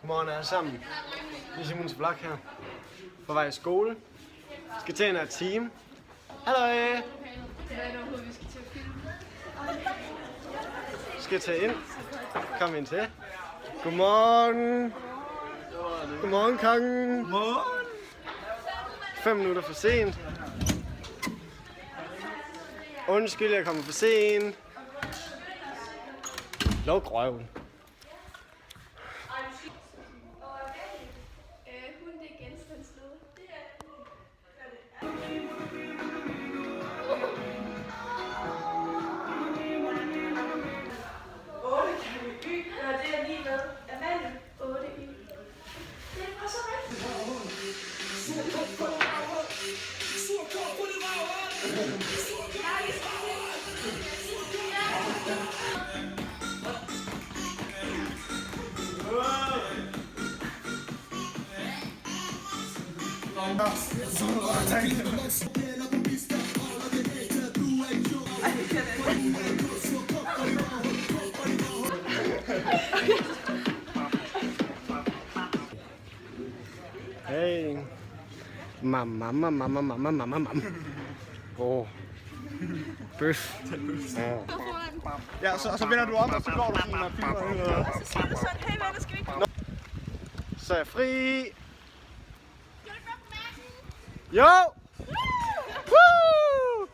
Godmorgen alle sammen. Vi er Simons vlog her. På vej i skole. Skal til en af time. Hallo. Skal tage ind. Kom ind til. Godmorgen. Godmorgen, kongen. Godmorgen. 5 minutter for sent. Undskyld, jeg kommer for sent. Luk røven. Hun det er genstandsled. Det er lige med. Amalie. 8 i. Det er bare så Hey. Mamma. Åh. Bøf. Ja, og så vender du om, og så går du sådan og filmer. Så siger du sådan, hey venner, skal vi ikke? Så er jeg fri. Jo! Woo!